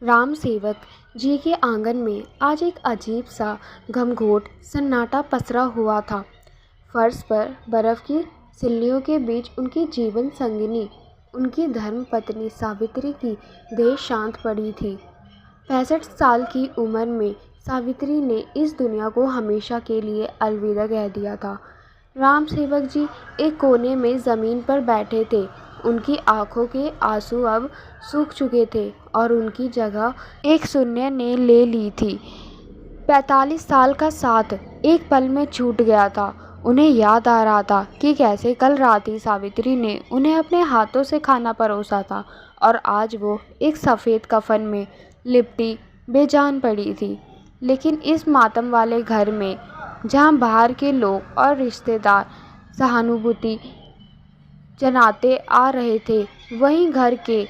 राम सेवक जी के आंगन में आज एक अजीब सा घमघोट सन्नाटा पसरा हुआ था। फर्श पर बर्फ की सिल्लियों के बीच उनकी जीवन संगिनी, उनकी धर्मपत्नी सावित्री की देह शांत पड़ी थी। 65 साल की उम्र में सावित्री ने इस दुनिया को हमेशा के लिए अलविदा कह दिया था। राम सेवक जी एक कोने में ज़मीन पर बैठे थे। उनकी आंखों के आंसू अब सूख चुके थे और उनकी जगह एक शून्य ने ले ली थी। 45 साल का साथ एक पल में छूट गया था। उन्हें याद आ रहा था कि कैसे कल रात ही सावित्री ने उन्हें अपने हाथों से खाना परोसा था और आज वो एक सफ़ेद कफन में लिपटी बेजान पड़ी थी। लेकिन इस मातम वाले घर में, जहाँ बाहर के लोग और रिश्तेदार सहानुभूति जनाते आ रहे थे, वहीं घर के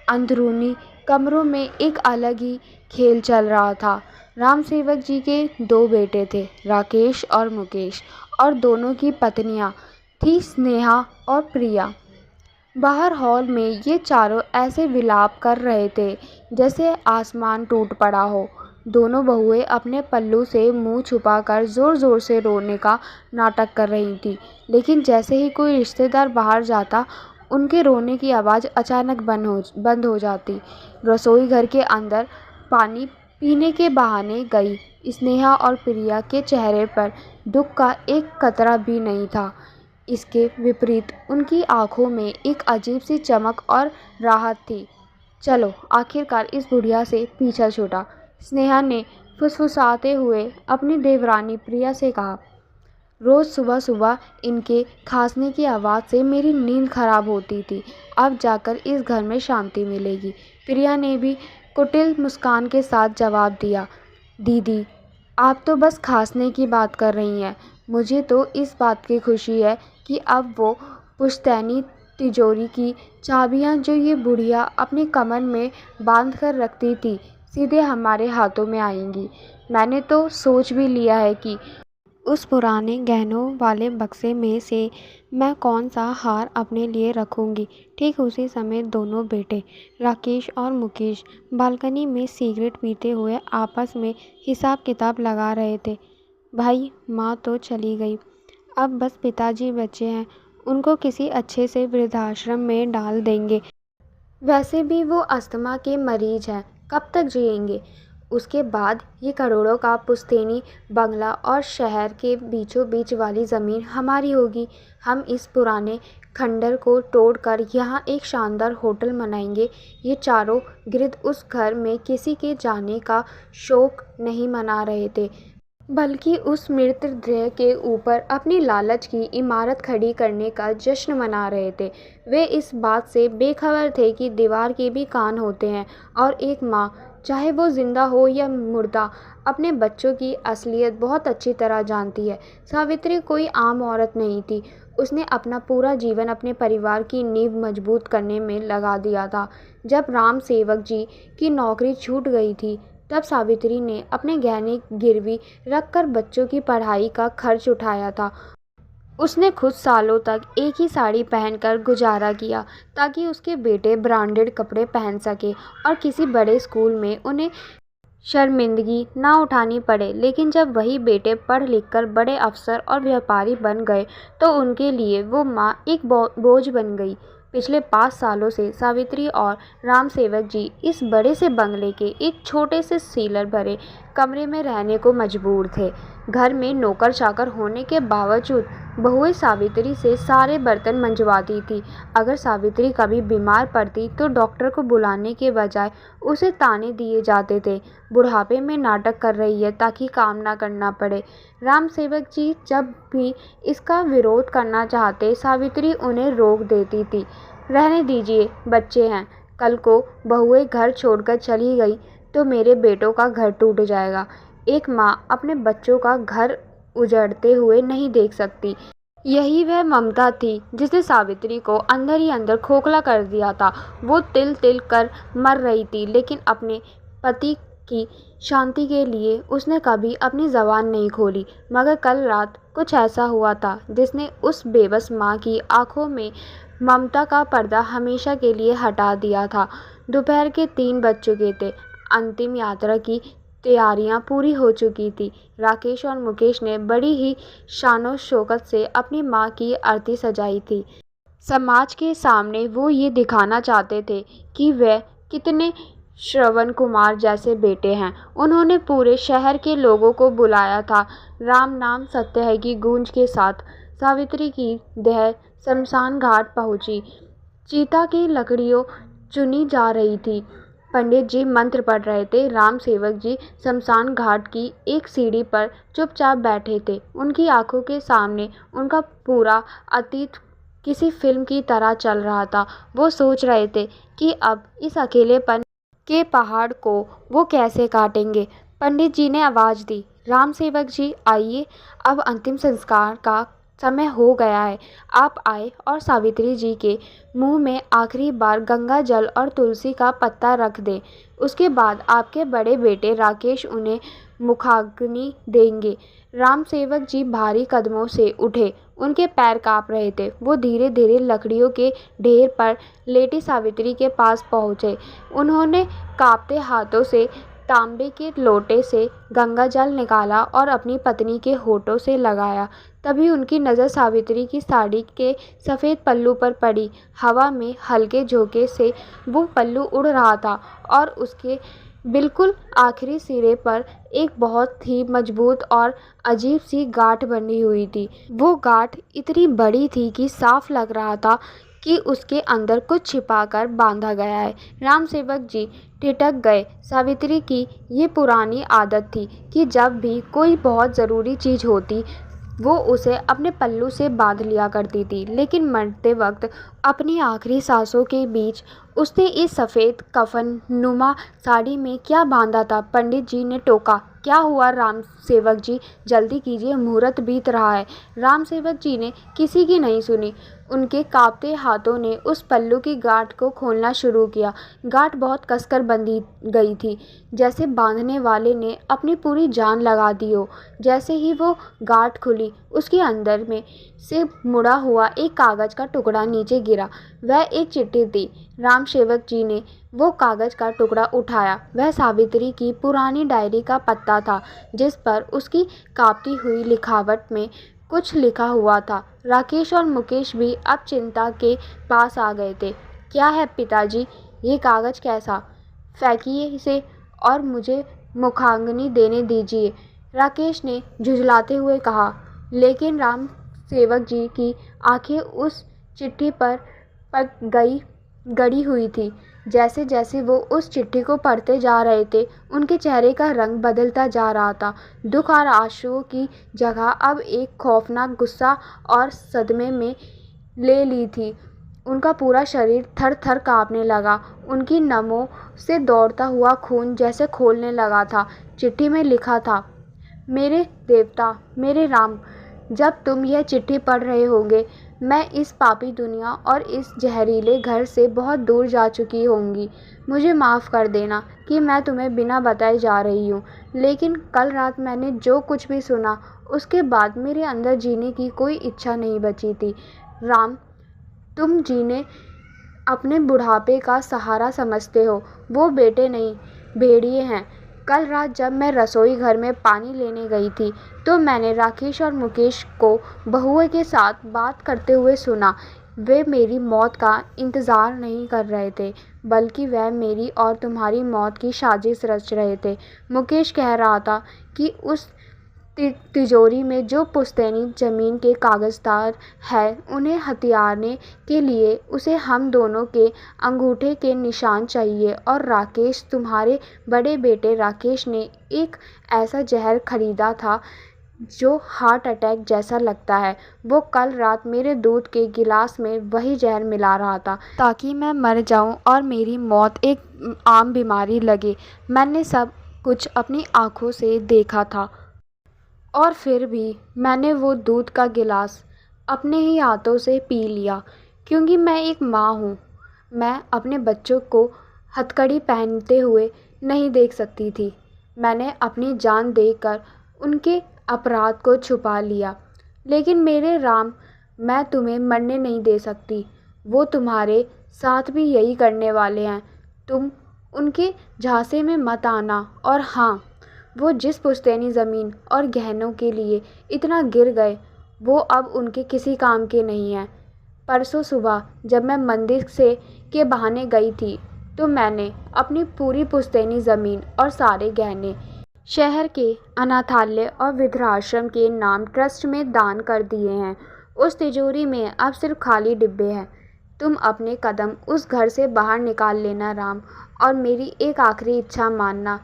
अंदरूनी कमरों में एक अलग ही खेल चल रहा था। राम सेवक जी के 2 बेटे थे, राकेश और मुकेश, और दोनों की पत्नियां थी स्नेहा और प्रिया। बाहर हॉल में ये चारों ऐसे विलाप कर रहे थे जैसे आसमान टूट पड़ा हो। दोनों बहुएं अपने पल्लू से मुंह छुपाकर ज़ोर-ज़ोर से रोने का नाटक कर रही थीं। लेकिन जैसे ही कोई रिश्तेदार बाहर जाता, उनके रोने की आवाज़ अचानक बंद हो जाती। रसोई घर के अंदर पानी पीने के बहाने गई स्नेहा और प्रिया के चेहरे पर दुख का एक कतरा भी नहीं था। इसके विपरीत उनकी आंखों में एक अजीब सी चमक और राहत थी। चलो, आखिरकार इस बुढ़िया से पीछा छूटा, स्नेहा ने फुसफुसाते हुए अपनी देवरानी प्रिया से कहा। रोज़ सुबह सुबह इनके खांसने की आवाज़ से मेरी नींद खराब होती थी। अब जाकर इस घर में शांति मिलेगी। प्रिया ने भी कुटिल मुस्कान के साथ जवाब दिया। दीदी, आप तो बस खांसने की बात कर रही हैं। मुझे तो इस बात की खुशी है कि अब वो पुश्तैनी तिजोरी की चाबियां जो ये बुढ़िया अपनी कमर में बांध कर रखती थी, सीधे हमारे हाथों में आएंगी। मैंने तो सोच भी लिया है कि उस पुराने गहनों वाले बक्से में से मैं कौन सा हार अपने लिए रखूंगी। ठीक उसी समय दोनों बेटे राकेश और मुकेश बालकनी में सिगरेट पीते हुए आपस में हिसाब किताब लगा रहे थे। भाई, माँ तो चली गई, अब बस पिताजी बचे हैं। उनको किसी अच्छे से वृद्धाश्रम में डाल देंगे। वैसे भी वो अस्थमा के मरीज हैं, कब तक जिएंगे। उसके बाद ये करोड़ों का पुश्तैनी बंगला और शहर के बीचों बीच वाली ज़मीन हमारी होगी। हम इस पुराने खंडर को तोड़कर यहाँ एक शानदार होटल बनाएंगे। ये चारों गिर्द उस घर में किसी के जाने का शोक नहीं मना रहे थे, बल्कि उस मृत गृह के ऊपर अपनी लालच की इमारत खड़ी करने का जश्न मना रहे थे। वे इस बात से बेखबर थे कि दीवार के भी कान होते हैं और एक माँ, चाहे वो जिंदा हो या मुर्दा, अपने बच्चों की असलियत बहुत अच्छी तरह जानती है। सावित्री कोई आम औरत नहीं थी। उसने अपना पूरा जीवन अपने परिवार की नींव मजबूत करने में लगा दिया था। जब राम सेवक जी की नौकरी छूट गई थी, तब सावित्री ने अपने गहने गिरवी रखकर बच्चों की पढ़ाई का खर्च उठाया था। उसने खुद सालों तक एक ही साड़ी पहनकर गुजारा किया ताकि उसके बेटे ब्रांडेड कपड़े पहन सके और किसी बड़े स्कूल में उन्हें शर्मिंदगी ना उठानी पड़े। लेकिन जब वही बेटे पढ़ लिखकर बड़े अफसर और व्यापारी बन गए, तो उनके लिए वो माँ एक बोझ बन गई। पिछले 5 सालों से सावित्री और राम सेवक जी इस बड़े से बंगले के एक छोटे से सीलर भरे कमरे में रहने को मजबूर थे। घर में नौकर चाकर होने के बावजूद बहुएं सावित्री से सारे बर्तन मंजवाती थी। अगर सावित्री कभी बीमार पड़ती तो डॉक्टर को बुलाने के बजाय उसे ताने दिए जाते थे। बुढ़ापे में नाटक कर रही है ताकि काम ना करना पड़े। राम सेवक जी जब भी इसका विरोध करना चाहते, सावित्री उन्हें रोक देती थी। रहने दीजिए, बच्चे हैं। कल को बहुएं घर छोड़कर चली गई तो मेरे बेटों का घर टूट जाएगा। एक माँ अपने बच्चों का घर उजड़ते हुए नहीं देख सकती। यही वह ममता थी जिसने सावित्री को अंदर ही अंदर खोखला कर दिया था। वो तिल तिल कर मर रही थी, लेकिन अपने पति की शांति के लिए उसने कभी अपनी ज़बान नहीं खोली। मगर कल रात कुछ ऐसा हुआ था जिसने उस बेबस माँ की आंखों में ममता का पर्दा हमेशा के लिए हटा दिया था। दोपहर के 3 बज चुके थे। अंतिम यात्रा की तैयारियां पूरी हो चुकी थी। राकेश और मुकेश ने बड़ी ही शानो शौकत से अपनी माँ की अर्थी सजाई थी। समाज के सामने वो ये दिखाना चाहते थे कि वे कितने श्रवण कुमार जैसे बेटे हैं। उन्होंने पूरे शहर के लोगों को बुलाया था। राम नाम सत्य है की गूंज के साथ सावित्री की देह शमशान घाट पहुंची। चीता की लकड़ियों चुनी जा रही थी। पंडित जी मंत्र पढ़ रहे थे। राम सेवक जी शमशान घाट की एक सीढ़ी पर चुपचाप बैठे थे। उनकी आंखों के सामने उनका पूरा अतीत किसी फिल्म की तरह चल रहा था। वो सोच रहे थे कि अब इस अकेलेपन के पहाड़ को वो कैसे काटेंगे। पंडित जी ने आवाज़ दी, राम सेवक जी आइए, अब अंतिम संस्कार का समय हो गया है। आप आए और सावित्री जी के मुंह में आखिरी बार गंगा जल और तुलसी का पत्ता रख दें। उसके बाद आपके बड़े बेटे राकेश उन्हें मुखाग्नि देंगे। राम सेवक जी भारी कदमों से उठे। उनके पैर कांप रहे थे। वो धीरे धीरे लकड़ियों के ढेर पर लेटी सावित्री के पास पहुँचे। उन्होंने कांपते हाथों से तांबे के लोटे से गंगा जल निकाला और अपनी पत्नी के होठों से लगाया। तभी उनकी नज़र सावित्री की साड़ी के सफ़ेद पल्लू पर पड़ी। हवा में हल्के झोंके से वो पल्लू उड़ रहा था और उसके बिल्कुल आखिरी सिरे पर एक बहुत ही मजबूत और अजीब सी गांठ बनी हुई थी। वो गांठ इतनी बड़ी थी कि साफ लग रहा था कि उसके अंदर कुछ छिपाकर बांधा गया है। राम सेवक जी ठिठक गए। सावित्री की ये पुरानी आदत थी कि जब भी कोई बहुत ज़रूरी चीज़ होती वो उसे अपने पल्लू से बांध लिया करती थी। लेकिन मरते वक्त अपनी आखिरी सांसों के बीच उसने इस सफ़ेद कफन नुमा साड़ी में क्या बांधा था। पंडित जी ने टोका, क्या हुआ राम सेवक जी, जल्दी कीजिए, मुहूर्त बीत रहा है। राम सेवक जी ने किसी की नहीं सुनी। उनके कांपते हाथों ने उस पल्लू की गांठ को खोलना शुरू किया। गांठ बहुत कसकर बंधी गई थी, जैसे बांधने वाले ने अपनी पूरी जान लगा दी हो। जैसे ही वो गांठ खुली, उसके अंदर में से मुड़ा हुआ एक कागज़ का टुकड़ा नीचे गिरा। वह एक चिट्ठी थी। राम सेवक जी ने वो कागज़ का टुकड़ा उठाया। वह सावित्री की पुरानी डायरी का पत्ता था, जिस पर उसकी कांपती हुई लिखावट में कुछ लिखा हुआ था। राकेश और मुकेश भी अब चिंता के पास आ गए थे। क्या है पिताजी, ये कागज़ कैसा? फेंकिए इसे और मुझे मुखाग्नि देने दीजिए, राकेश ने झुंझलाते हुए कहा। लेकिन राम सेवक जी की आंखें उस चिट्ठी पर गड़ी हुई थी। जैसे जैसे वो उस चिट्ठी को पढ़ते जा रहे थे, उनके चेहरे का रंग बदलता जा रहा था। दुख और आंसुओं की जगह अब एक खौफनाक गुस्सा और सदमे में ले ली थी। उनका पूरा शरीर थर थर काँपने लगा। उनकी नसों से दौड़ता हुआ खून जैसे खौलने लगा था। चिट्ठी में लिखा था, मेरे देवता, मेरे राम, जब तुम यह चिट्ठी पढ़ रहे होंगे, मैं इस पापी दुनिया और इस जहरीले घर से बहुत दूर जा चुकी होंगी। मुझे माफ़ कर देना कि मैं तुम्हें बिना बताए जा रही हूँ, लेकिन कल रात मैंने जो कुछ भी सुना, उसके बाद मेरे अंदर जीने की कोई इच्छा नहीं बची थी। राम, तुम जीने अपने बुढ़ापे का सहारा समझते हो। वो बेटे नहीं, भेड़िए हैं। कल रात जब मैं रसोई घर में पानी लेने गई थी, तो मैंने राकेश और मुकेश को बहुए के साथ बात करते हुए सुना। वे मेरी मौत का इंतज़ार नहीं कर रहे थे, बल्कि वह मेरी और तुम्हारी मौत की साजिश रच रहे थे। मुकेश कह रहा था कि उस तिजोरी में जो पुश्तैनी ज़मीन के कागज़ात है, उन्हें हथियाने के लिए उसे हम दोनों के अंगूठे के निशान चाहिए। और राकेश, तुम्हारे बड़े बेटे राकेश ने एक ऐसा जहर खरीदा था जो हार्ट अटैक जैसा लगता है। वो कल रात मेरे दूध के गिलास में वही जहर मिला रहा था, ताकि मैं मर जाऊं और मेरी मौत एक आम बीमारी लगे। मैंने सब कुछ अपनी आँखों से देखा था, और फिर भी मैंने वो दूध का गिलास अपने ही हाथों से पी लिया, क्योंकि मैं एक माँ हूँ। मैं अपने बच्चों को हथकड़ी पहनते हुए नहीं देख सकती थी। मैंने अपनी जान देकर उनके अपराध को छुपा लिया। लेकिन मेरे राम, मैं तुम्हें मरने नहीं दे सकती। वो तुम्हारे साथ भी यही करने वाले हैं। तुम उनके झांसे में मत आना। और हाँ, वो जिस पुश्तैनी ज़मीन और गहनों के लिए इतना गिर गए, वो अब उनके किसी काम के नहीं हैं। परसों सुबह जब मैं मंदिर से के बहाने गई थी, तो मैंने अपनी पूरी पुश्तैनी ज़मीन और सारे गहने शहर के अनाथालय और वृद्धाश्रम के नाम ट्रस्ट में दान कर दिए हैं। उस तिजोरी में अब सिर्फ खाली डिब्बे हैं। तुम अपने कदम उस घर से बाहर निकाल लेना राम, और मेरी एक आखिरी इच्छा मानना।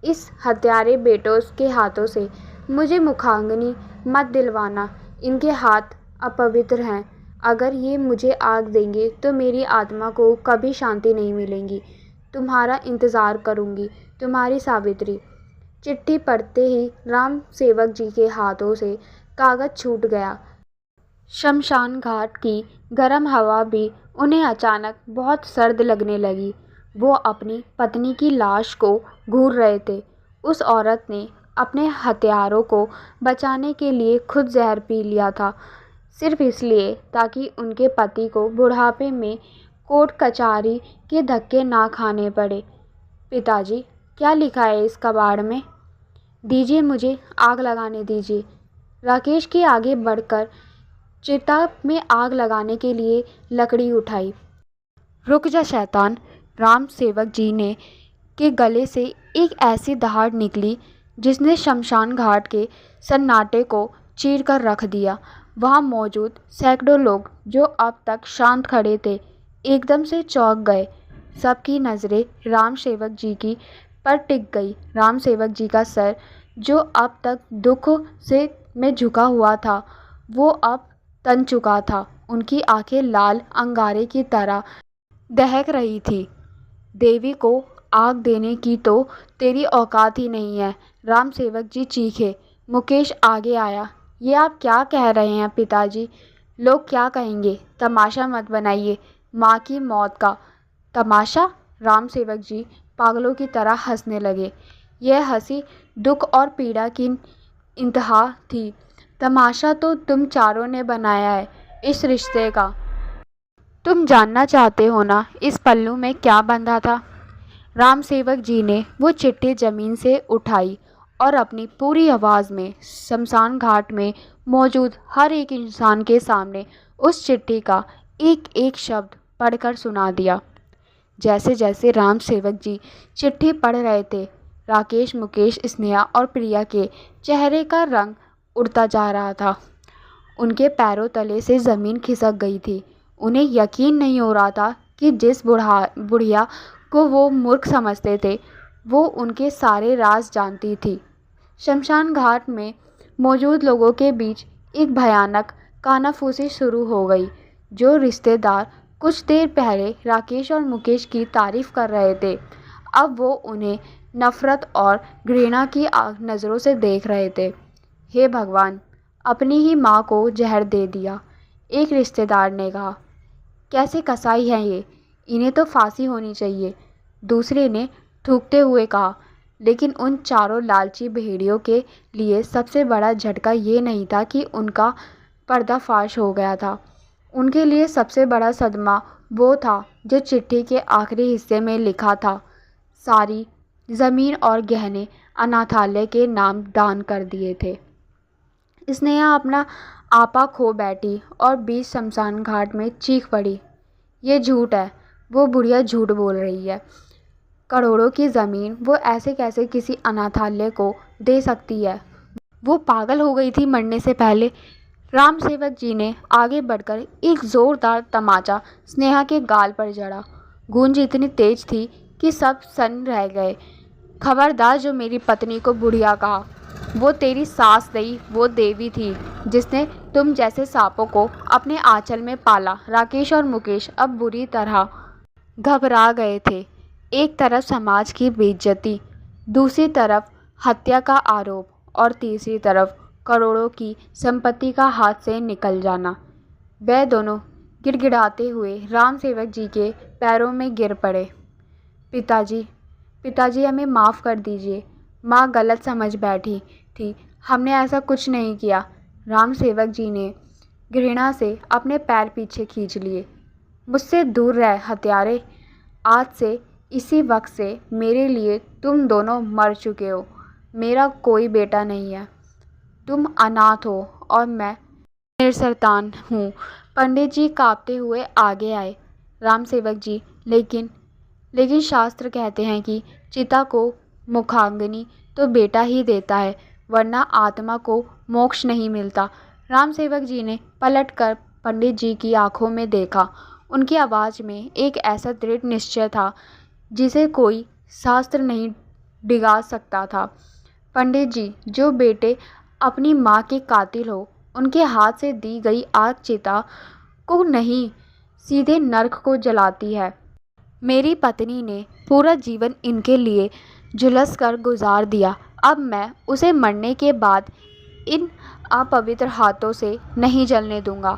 इस हत्यारे बेटों के हाथों से मुझे मुखाग्नि मत दिलवाना। इनके हाथ अपवित्र हैं। अगर ये मुझे आग देंगे तो मेरी आत्मा को कभी शांति नहीं मिलेगी। तुम्हारा इंतज़ार करूँगी, तुम्हारी सावित्री। चिट्ठी पढ़ते ही राम सेवक जी के हाथों से कागज़ छूट गया। शमशान घाट की गर्म हवा भी उन्हें अचानक बहुत सर्द लगने लगी। वो अपनी पत्नी की लाश को घूर रहे थे। उस औरत ने अपने हत्यारों को बचाने के लिए खुद जहर पी लिया था, सिर्फ इसलिए ताकि उनके पति को बुढ़ापे में कोर्ट कचहरी के धक्के ना खाने पड़े। पिताजी, क्या लिखा है इस कबाड़ में? दीजिए, मुझे आग लगाने दीजिए। राकेश के आगे बढ़कर चिता में आग लगाने के लिए लकड़ी उठाई। रुक जा शैतान! राम सेवक जी ने के गले से एक ऐसी दहाड़ निकली जिसने शमशान घाट के सन्नाटे को चीर कर रख दिया। वहाँ मौजूद सैकड़ों लोग जो अब तक शांत खड़े थे, एकदम से चौंक गए। सबकी नज़रें राम सेवक जी की पर टिक गई। राम सेवक जी का सर, जो अब तक दुख से में झुका हुआ था, वो अब तन चुका था। उनकी आंखें लाल अंगारे की तरह दहक रही थी। देवी को आग देने की तो तेरी औकात ही नहीं है, राम सेवक जी चीखे। मुकेश आगे आया। ये आप क्या कह रहे हैं पिताजी? लोग क्या कहेंगे? तमाशा मत बनाइए। माँ की मौत का तमाशा? राम सेवक जी पागलों की तरह हंसने लगे। यह हंसी दुख और पीड़ा की इंतहा थी। तमाशा तो तुम चारों ने बनाया है इस रिश्ते का। तुम जानना चाहते हो ना इस पल्लू में क्या बंधा था? राम सेवक जी ने वो चिट्ठी ज़मीन से उठाई और अपनी पूरी आवाज़ में शमशान घाट में मौजूद हर एक इंसान के सामने उस चिट्ठी का एक एक शब्द पढ़कर सुना दिया। जैसे जैसे राम सेवक जी चिट्ठी पढ़ रहे थे, राकेश, मुकेश, स्नेहा और प्रिया के चेहरे का रंग उड़ता जा रहा था। उनके पैरों तले से ज़मीन खिसक गई थी। उन्हें यकीन नहीं हो रहा था कि जिस बुढ़िया को वो मूर्ख समझते थे, वो उनके सारे राज जानती थी। शमशान घाट में मौजूद लोगों के बीच एक भयानक कानाफूसी शुरू हो गई। जो रिश्तेदार कुछ देर पहले राकेश और मुकेश की तारीफ कर रहे थे, अब वो उन्हें नफ़रत और घृणा की नज़रों से देख रहे थे। हे भगवान, अपनी ही माँ को जहर दे दिया, एक रिश्तेदार ने कहा। कैसे कसाई हैं ये, इन्हें तो फांसी होनी चाहिए, दूसरे ने थूकते हुए कहा। लेकिन उन चारों लालची भेड़ियों के लिए सबसे बड़ा झटका ये नहीं था कि उनका पर्दाफाश हो गया था। उनके लिए सबसे बड़ा सदमा वो था जो चिट्ठी के आखिरी हिस्से में लिखा था, सारी ज़मीन और गहने अनाथालय के नाम दान कर दिए थे। स्नेहा अपना आपा खो बैठी और बीच शमशान घाट में चीख पड़ी, ये झूठ है, वो बुढ़िया झूठ बोल रही है। करोड़ों की ज़मीन वो ऐसे कैसे किसी अनाथालय को दे सकती है? वो पागल हो गई थी मरने से पहले। राम सेवक जी ने आगे बढ़कर एक ज़ोरदार तमाचा स्नेहा के गाल पर जड़ा। गूंज इतनी तेज थी कि सब सन्न रह गए। खबरदार, जो मेरी पत्नी को बुढ़िया कहा, वो तेरी सास नहीं, वो देवी थी जिसने तुम जैसे सांपों को अपने आंचल में पाला। राकेश और मुकेश अब बुरी तरह घबरा गए थे। एक तरफ समाज की बेइज्जती, दूसरी तरफ हत्या का आरोप और तीसरी तरफ करोड़ों की संपत्ति का हाथ से निकल जाना। वह दोनों गिड़गिड़ाते हुए राम सेवक जी के पैरों में गिर पड़े। पिताजी, पिताजी, हमें माफ़ कर दीजिए। माँ गलत समझ बैठी थी, हमने ऐसा कुछ नहीं किया। राम सेवक जी ने घृणा से अपने पैर पीछे खींच लिए। मुझसे दूर रह हत्यारे, आज से इसी वक्त से मेरे लिए तुम दोनों मर चुके हो। मेरा कोई बेटा नहीं है। तुम अनाथ हो और मैं निसंतान हूँ। पंडित जी कांपते हुए आगे आए। राम सेवक जी, लेकिन लेकिन शास्त्र कहते हैं कि चिता को मुखाग्नि तो बेटा ही देता है, वरना आत्मा को मोक्ष नहीं मिलता। राम सेवक जी ने पलटकर पंडित जी की आंखों में देखा। उनकी आवाज़ में एक ऐसा दृढ़ निश्चय था जिसे कोई शास्त्र नहीं डिगा सकता था। पंडित जी, जो बेटे अपनी माँ के कातिल हो, उनके हाथ से दी गई आग चिता को नहीं, सीधे नरक को जलाती है। मेरी पत्नी ने पूरा जीवन इनके लिए झुलस कर गुजार दिया। अब मैं उसे मरने के बाद इन अपवित्र हाथों से नहीं जलने दूंगा।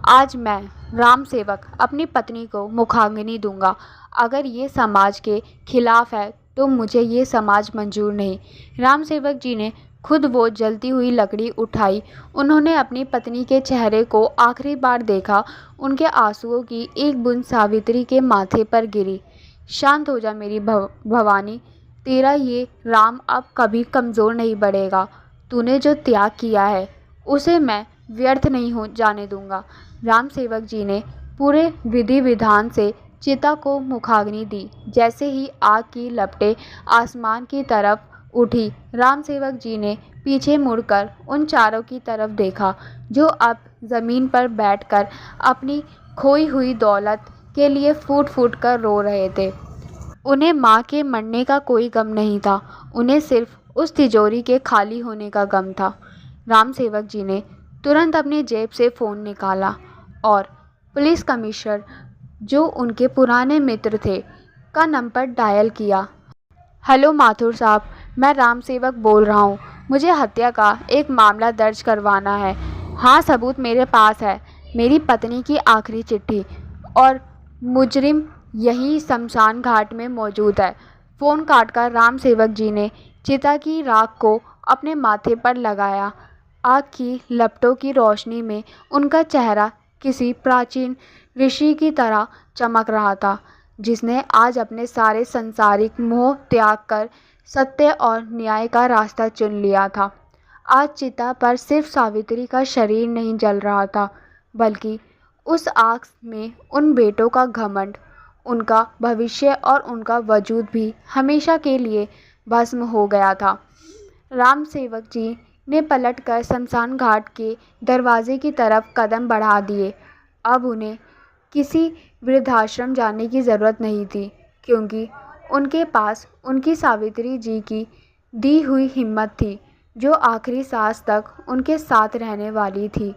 आज मैं राम सेवक अपनी पत्नी को मुखाग्नि दूंगा। अगर ये समाज के खिलाफ है तो मुझे ये समाज मंजूर नहीं। राम सेवक जी ने खुद वो जलती हुई लकड़ी उठाई। उन्होंने अपनी पत्नी के चेहरे को आखिरी बार देखा। उनके आंसुओं की एक बूंद सावित्री के माथे पर गिरी। शांत हो जा मेरी भवानी, तेरा ये राम अब कभी कमज़ोर नहीं बढ़ेगा। तूने जो त्याग किया है उसे मैं व्यर्थ नहीं हो जाने दूंगा। राम सेवक जी ने पूरे विधि विधान से चिता को मुखाग्नि दी। जैसे ही आग की लपटें आसमान की तरफ उठी, राम सेवक जी ने पीछे मुड़कर उन चारों की तरफ देखा जो अब ज़मीन पर बैठकर अपनी खोई हुई दौलत के लिए फूट फूट कर रो रहे थे। उन्हें माँ के मरने का कोई गम नहीं था, उन्हें सिर्फ उस तिजोरी के खाली होने का गम था। राम सेवक जी ने तुरंत अपनी जेब से फ़ोन निकाला और पुलिस कमिश्नर, जो उनके पुराने मित्र थे, का नंबर डायल किया। हेलो माथुर साहब, मैं राम सेवक बोल रहा हूँ। मुझे हत्या का एक मामला दर्ज करवाना है। हाँ, सबूत मेरे पास है, मेरी पत्नी की आखिरी चिट्ठी, और मुजरिम यहीं शमशान घाट में मौजूद है। फ़ोन काटकर राम सेवक जी ने चिता की राख को अपने माथे पर लगाया। आग की लपटों की रोशनी में उनका चेहरा किसी प्राचीन ऋषि की तरह चमक रहा था, जिसने आज अपने सारे संसारिक मोह त्याग कर सत्य और न्याय का रास्ता चुन लिया था। आज चिता पर सिर्फ सावित्री का शरीर नहीं जल रहा था, बल्कि उस आग में उन बेटों का घमंड, उनका भविष्य और उनका वजूद भी हमेशा के लिए भस्म हो गया था। राम सेवक जी ने पलटकर शमशान घाट के दरवाजे की तरफ कदम बढ़ा दिए। अब उन्हें किसी वृद्धाश्रम जाने की ज़रूरत नहीं थी, क्योंकि उनके पास उनकी सावित्री जी की दी हुई हिम्मत थी, जो आखिरी सांस तक उनके साथ रहने वाली थी।